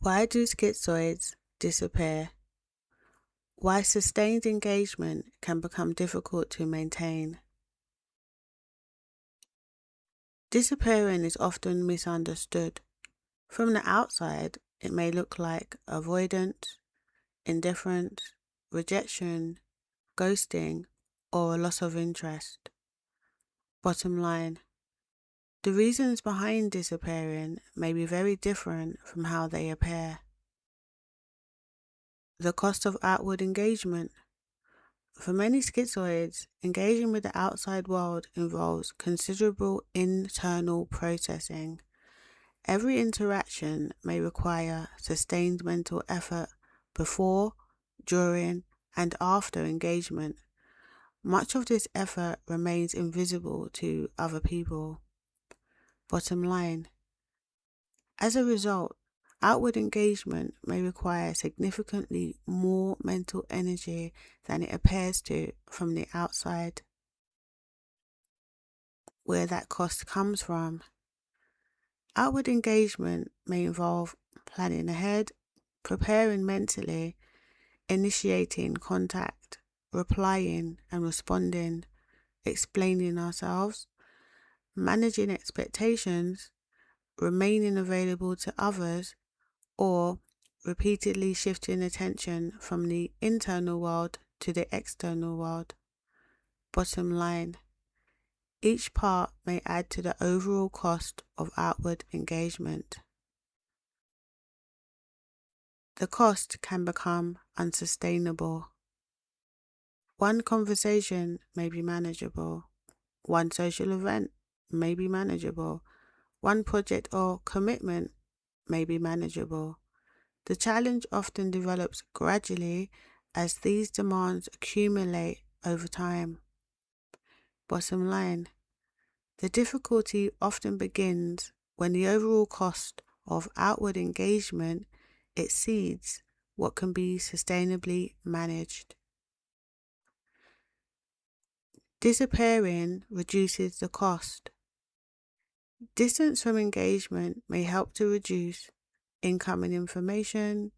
Why do schizoids disappear? Why sustained engagement can become difficult to maintain. Disappearing is often misunderstood. From the outside, it may look like avoidance, indifference, rejection, ghosting, or a loss of interest. Bottom line, the reasons behind disappearing may be very different from how they appear. The cost of outward engagement. For many schizoids, engaging with the outside world involves considerable internal processing. Every interaction may require sustained mental effort before, during, and after engagement. Much of this effort remains invisible to other people. Bottom line, as a result, outward engagement may require significantly more mental energy than it appears to from the outside. Where that cost comes from. Outward engagement may involve planning ahead, preparing mentally, initiating contact, replying and responding, explaining ourselves, managing expectations, remaining available to others, or repeatedly shifting attention from the internal world to the external world. Bottom line, each part may add to the overall cost of outward engagement. The cost can become unsustainable. One conversation may be manageable. One social event may be manageable. One project or commitment may be manageable. The challenge often develops gradually as these demands accumulate over time. Bottom line, the difficulty often begins when the overall cost of outward engagement exceeds what can be sustainably managed. Disappearing reduces the cost. Distance from engagement may help to reduce incoming information,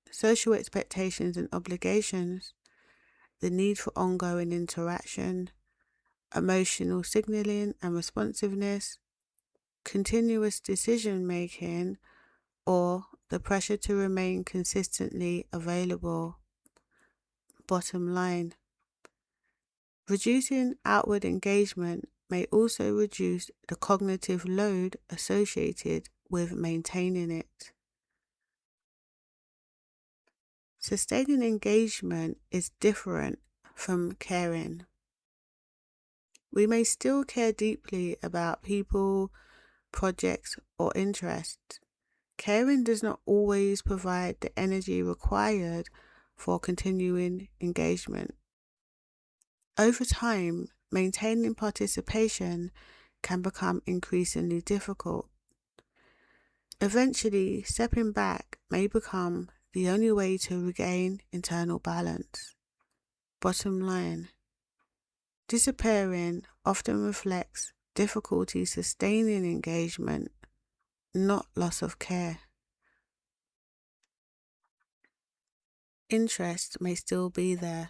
social expectations and obligations, the need for ongoing interaction, emotional signaling and responsiveness, continuous decision-making, or the pressure to remain consistently available. Bottom line, reducing outward engagement may also reduce the cognitive load associated with maintaining it. Sustaining engagement is different from caring. We may still care deeply about people, projects, or interests. Caring does not always provide the energy required for continuing engagement. Over time, maintaining participation can become increasingly difficult. Eventually, stepping back may become the only way to regain internal balance. Bottom line, disappearing often reflects difficulty sustaining engagement, not loss of care. Interest may still be there.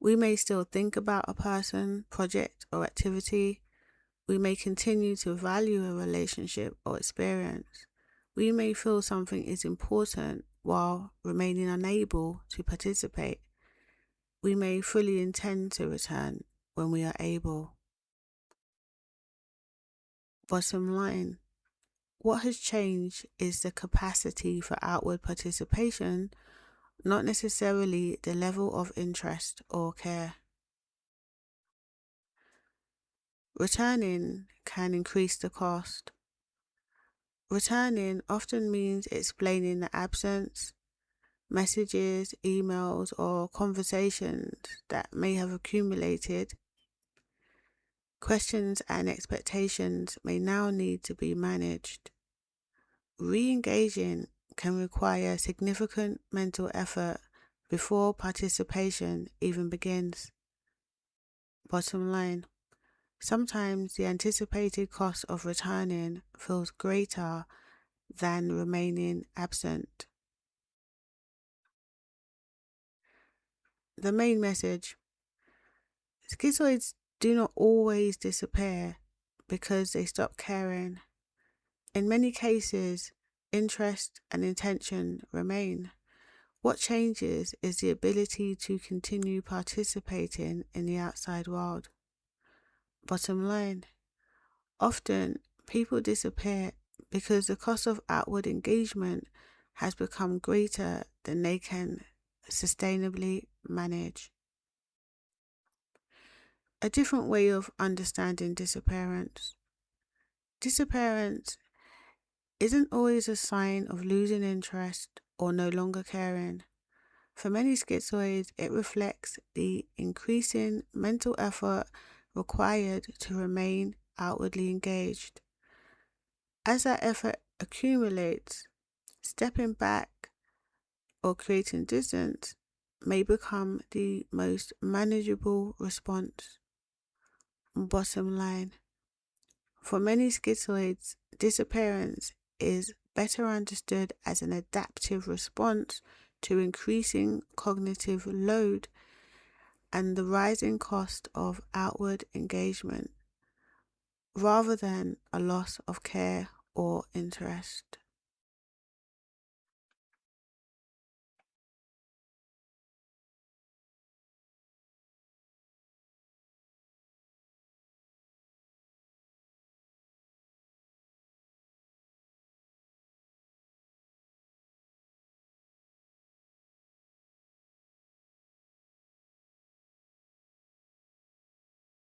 We may still think about a person, project, or activity. We may continue to value a relationship or experience. We may feel something is important while remaining unable to participate. We may fully intend to return when we are able. Bottom line, what has changed is the capacity for outward participation, not necessarily the level of interest or care. Returning can increase the cost. Returning often means explaining the absence, messages, emails, or conversations that may have accumulated. Questions and expectations may now need to be managed. Re-engaging can require significant mental effort before participation even begins. Bottom line, sometimes the anticipated cost of returning feels greater than remaining absent. The main message: schizoids do not always disappear because they stop caring. In many cases, interest and intention remain. What changes is the ability to continue participating in the outside world. Bottom line: often people disappear because the cost of outward engagement has become greater than they can sustainably manage. A different way of understanding disappearance. Disappearance isn't always a sign of losing interest or no longer caring. For many schizoids, it reflects the increasing mental effort required to remain outwardly engaged. As that effort accumulates, stepping back or creating distance may become the most manageable response. Bottom line: for many schizoids, disappearance is better understood as an adaptive response to increasing cognitive load and the rising cost of outward engagement, rather than a loss of care or interest.